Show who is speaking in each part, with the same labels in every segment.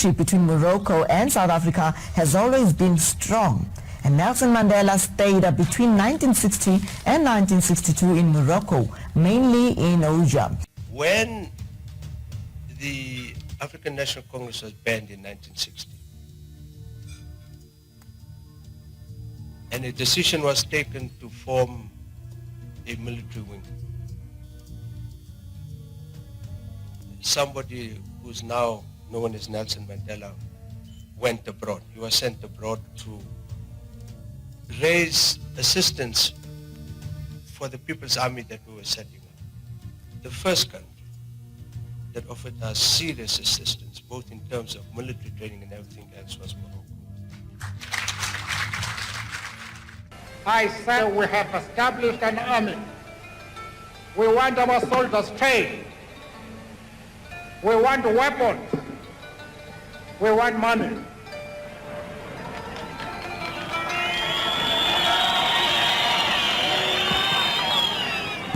Speaker 1: relationship between Morocco and South Africa has always been strong. And Nelson Mandela stayed between 1960 and 1962 in Morocco, mainly in Oujda.
Speaker 2: When the African National Congress was banned in 1960, and a decision was taken to form a military wing, somebody who's now known as Nelson Mandela went abroad. He was sent abroad to raise assistance for the People's Army that we were setting up. The first country that offered us serious assistance, both in terms of military training and everything else, was Morocco.
Speaker 3: I said we have established an army. We want our soldiers trained. We want weapons. We want money.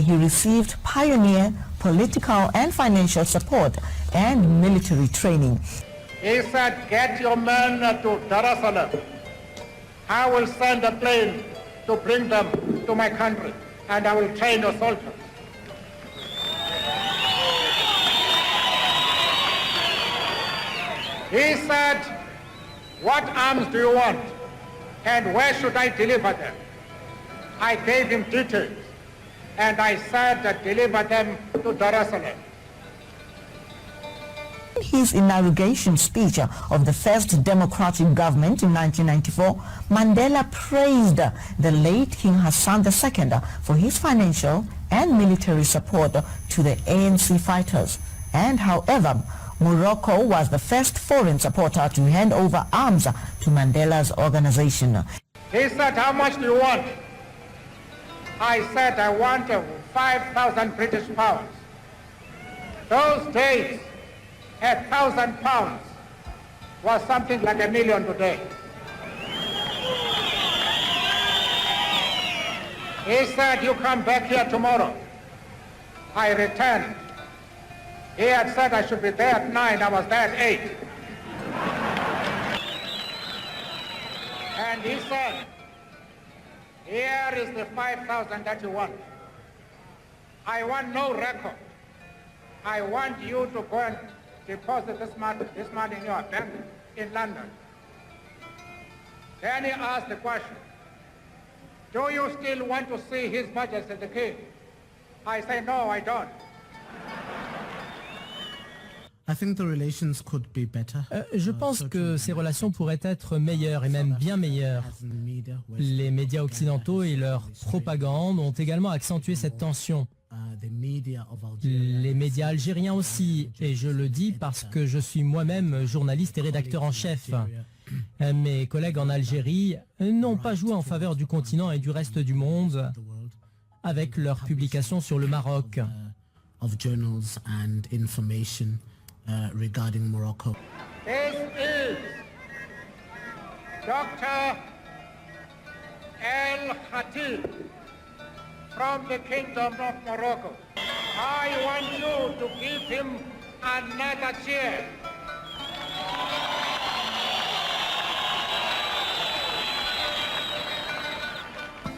Speaker 1: He received pioneer political and financial support and military training.
Speaker 3: He said, get your men to Dar es Salaam. I will send a plane to bring them to my country, and I will train the soldiers. He said, what arms do you want, and where should I deliver them? I gave him details, and I said, deliver them to Dar es Salaam.
Speaker 1: In his inauguration speech of the first democratic government in 1994, Mandela praised the late King Hassan II for his financial and military support to the ANC fighters. And however, Morocco was the first foreign supporter to hand over arms to Mandela's organization.
Speaker 3: He said, how much do you want? I said, I want 5,000 British pounds. Those days, 1,000 pounds was something like $1 million today. He said, you come back here tomorrow. I returned. He had said I should be there at 9, I was there at 8. And he said, here is the 5,000 that you want. I want no record. I want you to go and deposit this money in your bank in London. Then he asked the question, do you still want to see His Majesty the King? I say, no, I don't.
Speaker 4: Je pense que ces relations pourraient être meilleures et même bien meilleures. Les médias occidentaux et leur propagande ont également accentué cette tension. Les médias algériens aussi, et je le dis parce que je suis moi-même journaliste et rédacteur en chef. Mes collègues en Algérie n'ont pas joué en faveur du continent et du reste du monde avec leurs publications sur le Maroc.
Speaker 5: Regarding Morocco.
Speaker 3: This is Dr. Al-Khatib from the Kingdom of Morocco. I want you to give him another cheer.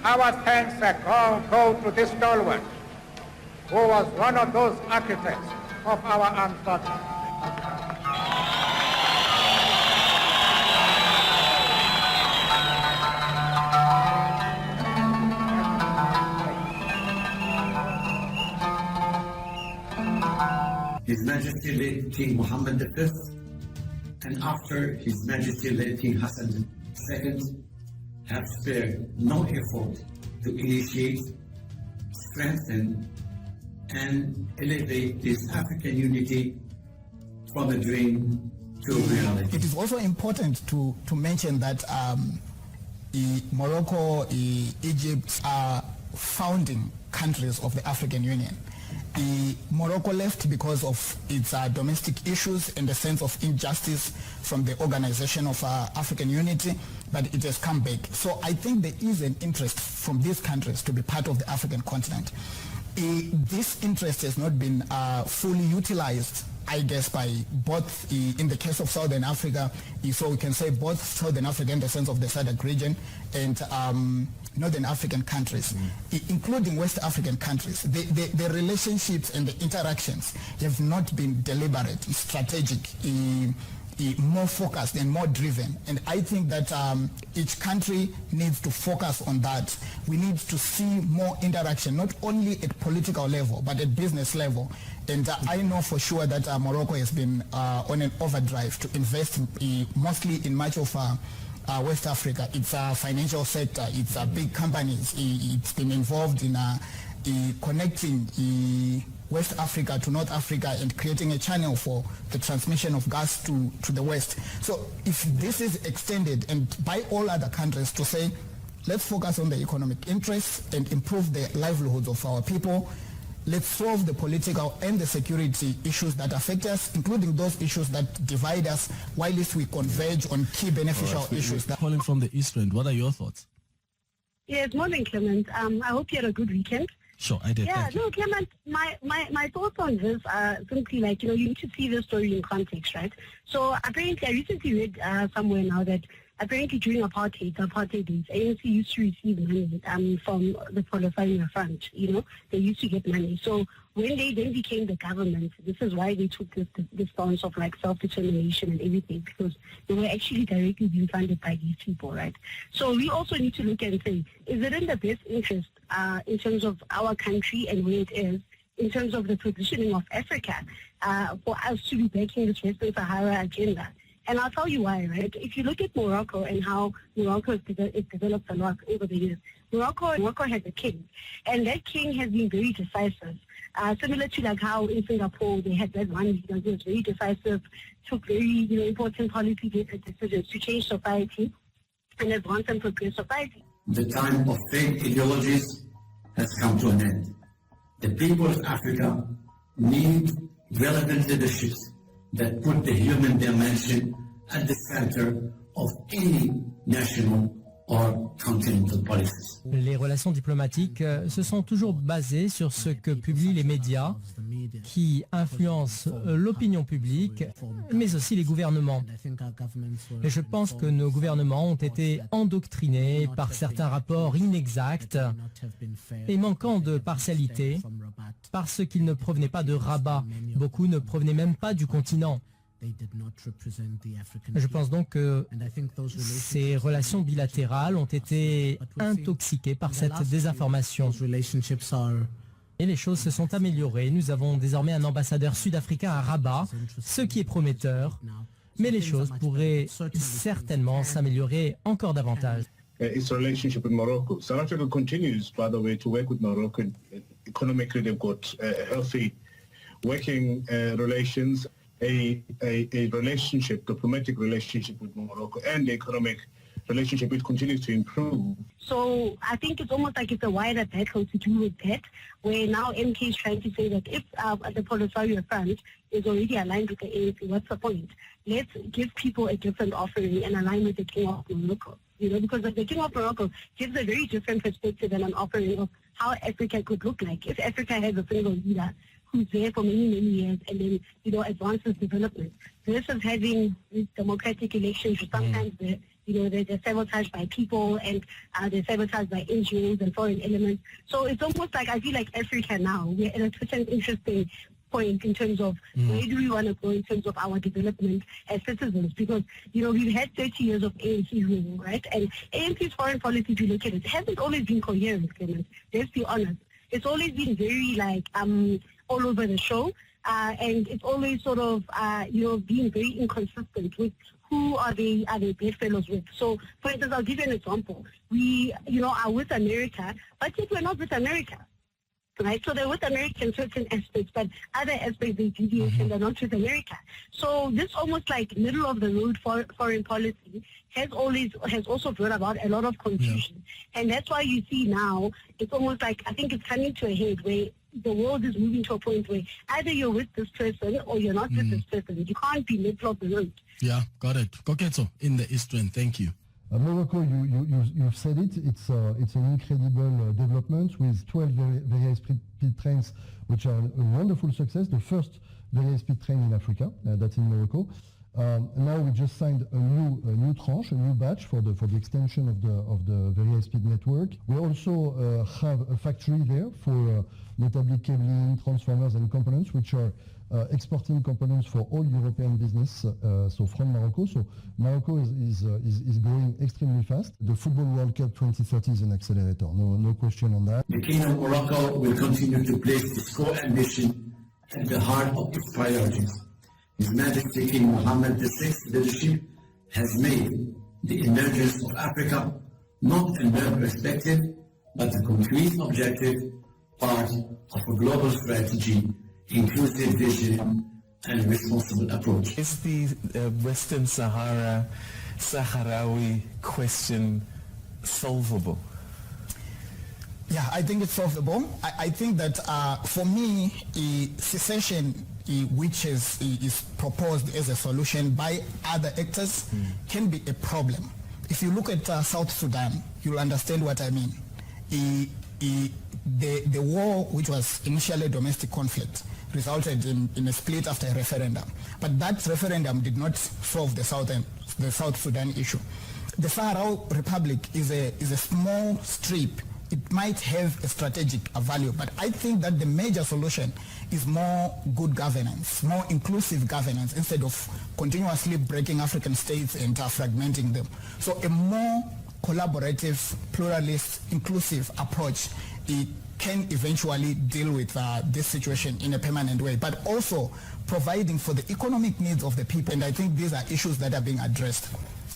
Speaker 3: Our thanks go to this stalwart, who was one of those architects of our armed forces.
Speaker 5: His Majesty late King Mohammed V, and after His Majesty late King Hassan II have spared no effort to initiate, strengthen, and elevate this African unity from a dream to reality.
Speaker 6: It is also important to mention that Morocco, Egypt are founding countries of the African Union. Morocco left because of its domestic issues and the sense of injustice from the organization of African unity, but it has come back. So I think there is an interest from these countries to be part of the African continent. This interest has not been fully utilized, I guess, by both, in the case of Southern Africa, so we can say both Southern Africa in the sense of the SADC region and Northern African countries, including West African countries. The relationships and the interactions have not been deliberate, strategic, more focused and more driven. And I think that each country needs to focus on that. We need to see more interaction, not only at political level, but at business level. And I know for sure that Morocco has been on an overdrive to invest mostly in much of West Africa. It's a financial sector, it's big companies. It's been involved in connecting West Africa to North Africa and creating a channel for the transmission of gas to the West. So if this is extended and by all other countries to say, let's focus on the economic interests and improve the livelihoods of our people, let's solve the political and the security issues that affect us, including those issues that divide us, while we converge on key beneficial issues.
Speaker 7: Calling from the East End, what are your thoughts?
Speaker 8: Yes, morning, Clement. I hope you had a good weekend.
Speaker 7: Sure, I did.
Speaker 8: Yeah, no, Clement, my thoughts on this are simply like, you need to see the story in context, right? So apparently, I recently read somewhere now that apparently during apartheid days, ANC used to receive money from the Polisario Front. They used to get money. So when they then became the government, this is why they took this stance of like self-determination and everything, because they were actually directly being funded by these people, right? So we also need to look and say, is it in the best interest in terms of our country and where it is, in terms of the positioning of Africa, for us to be backing this Western Sahara agenda? And I'll tell you why, right? If you look at Morocco and how Morocco has developed a lot over the years, Morocco has a king, and that king has been very decisive. Similar to like how in Singapore they had that one leader who was very decisive, took very important policy decisions to change society and advance and progress society.
Speaker 5: The time of fake ideologies has come to an end. The people of Africa need relevant leaderships that put the human dimension at the center of any national or continental policies.
Speaker 4: Les relations diplomatiques se sont toujours basées sur ce que publient les médias qui influencent l'opinion publique, mais aussi les gouvernements. Et je pense que nos gouvernements ont été endoctrinés par certains rapports inexacts et manquant de partialité parce qu'ils ne provenaient pas de Rabat. Beaucoup ne provenaient même pas du continent. Je pense donc que ces relations bilatérales ont été intoxiquées par cette désinformation. Et les choses se sont améliorées. Nous avons désormais un ambassadeur sud-africain à Rabat, ce qui est prometteur. Mais les choses pourraient certainement s'améliorer encore davantage.
Speaker 9: Its relationship with Morocco. South Africa continues, by the way, to work with Morocco. Economically, they've got healthy working relations. A relationship, diplomatic relationship with Morocco, and the economic relationship which continues to improve.
Speaker 8: So I think it's almost like it's a wider battle to do with that, where now MK is trying to say that if the Polisario Front is already aligned with the ANC, what's the point? Let's give people a different offering and align with the King of Morocco. Because the King of Morocco gives a very different perspective and an offering of how Africa could look like if Africa has a single leader who's there for many, many years and then, advances development. Versus having these democratic elections, which sometimes they're sabotaged by people and they're sabotaged by NGOs and foreign elements. So it's almost like, I feel like Africa now, we're at such an interesting point in terms of where do we want to go in terms of our development as citizens, because we've had 30 years of ANC rule, right? And ANC's foreign policy, if you look at it, hasn't always been coherent, Clement. Let's be honest. It's always been very all over the show, and it's always sort of being very inconsistent with who are they bedfellows with. So, for instance, I'll give you an example. We are with America, but yet we're not with America. Right, so they're with America in certain aspects, but other aspects they deviate and they're not with America. So this almost like middle of the road foreign policy has also brought about a lot of confusion, and that's why you see now it's almost like I think it's coming to a head where the world is moving to a point where either you're with this person or you're not with this person. You can't be middle of the road.
Speaker 7: Yeah, got it. Koketso in the Eastern. Thank you.
Speaker 10: Morocco, you've said it. It's an incredible development with 12 very high-speed trains, which are a wonderful success. The first very high-speed train in Africa, that's in Morocco. Now we just signed a new tranche, a new batch for the extension of the very high-speed network. We also have a factory there for notably cabling, transformers, and components, which are exporting components for all European business, so from Morocco. So Morocco is growing extremely fast. The Football World Cup 2030 is an accelerator, no question on that.
Speaker 5: The Kingdom of Morocco will continue to place its core ambition at the heart of its priorities. His Majesty King Mohammed VI's leadership has made the emergence of Africa not a mere perspective, but a concrete objective, part of a global strategy, inclusive vision, and responsible approach.
Speaker 11: Is the Western Sahrawi question solvable?
Speaker 6: Yeah, I think it's solvable. I think that for me, secession, which is proposed as a solution by other actors, can be a problem. If you look at South Sudan, you'll understand what I mean. The war, which was initially a domestic conflict, resulted in a split after a referendum. But that referendum did not solve the South Sudan issue. The Sahrawi Republic is a small strip. It might have a strategic value, but I think that the major solution is more good governance, more inclusive governance, instead of continuously breaking African states and fragmenting them. So a more collaborative, pluralist, inclusive approach, it can eventually deal with this situation in a permanent way, but also providing for the economic needs of the people. And I think these are issues that are being addressed.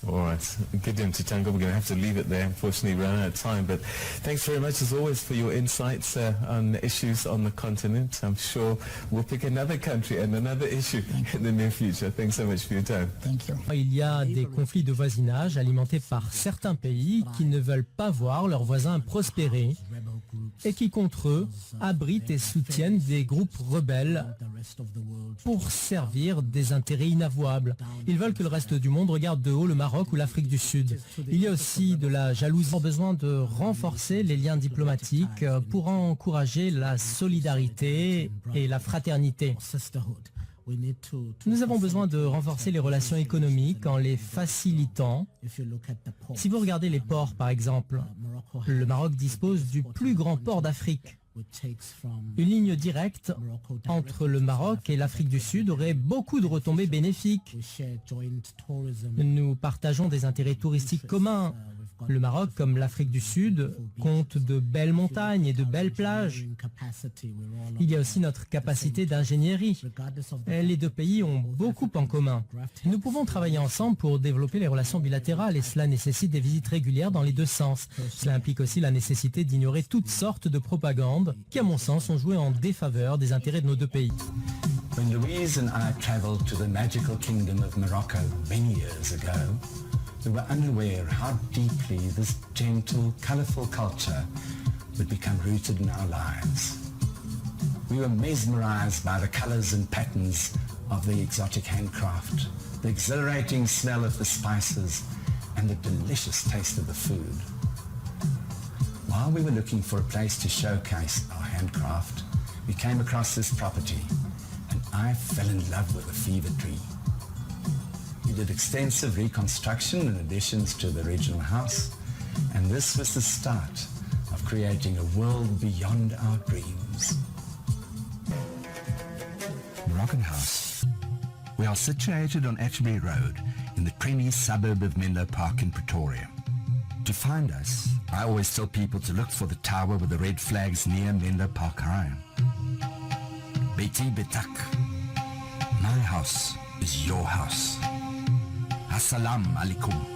Speaker 11: All right, Gideon Titango, we're going to have to leave it there. Unfortunately, we're running out of time. But thanks very much, as always, for your insights on issues on the continent. I'm sure we'll pick another country and another issue in the near future. Thanks so much for your time.
Speaker 6: Thank you.
Speaker 4: Il y a des conflits de voisinage alimentés par certains pays qui ne veulent pas voir leurs voisins prospérer et qui, contre eux, abritent et soutiennent des groupes rebelles pour servir des intérêts inavouables. Ils veulent que le reste du monde regarde de haut le Maroc ou l'Afrique du Sud. Il y a aussi de la jalousie. Nous avons besoin de renforcer les liens diplomatiques pour encourager la solidarité et la fraternité. Nous avons besoin de renforcer les relations économiques en les facilitant. Si vous regardez les ports, par exemple, le Maroc dispose du plus grand port d'Afrique. Une ligne directe entre le Maroc et l'Afrique du Sud aurait beaucoup de retombées bénéfiques. Nous partageons des intérêts touristiques communs. Le Maroc, comme l'Afrique du Sud, compte de belles montagnes et de belles plages. Il y a aussi notre capacité d'ingénierie. Les deux pays ont beaucoup en commun. Nous pouvons travailler ensemble pour développer les relations bilatérales et cela nécessite des visites régulières dans les deux sens. Cela implique aussi la nécessité d'ignorer toutes sortes de propagandes qui, à mon sens, ont joué en défaveur des intérêts de nos deux pays.
Speaker 12: When Louise and I traveled to the magical kingdom of Morocco many years ago, we were unaware how deeply this gentle, colourful culture would become rooted in our lives. We were mesmerised by the colours and patterns of the exotic handcraft, the exhilarating smell of the spices, and the delicious taste of the food. While we were looking for a place to showcase our handcraft, we came across this property, and I fell in love with the fever tree. We did extensive reconstruction and additions to the original house, and this was the start of creating a world beyond our dreams.
Speaker 13: Moroccan House. We are situated on Atterbury Road in the creamy suburb of Menlo Park in Pretoria. To find us, I always tell people to look for the tower with the red flags near Menlo Park High. Beti Betak. My house is your house. Assalamu alaikum.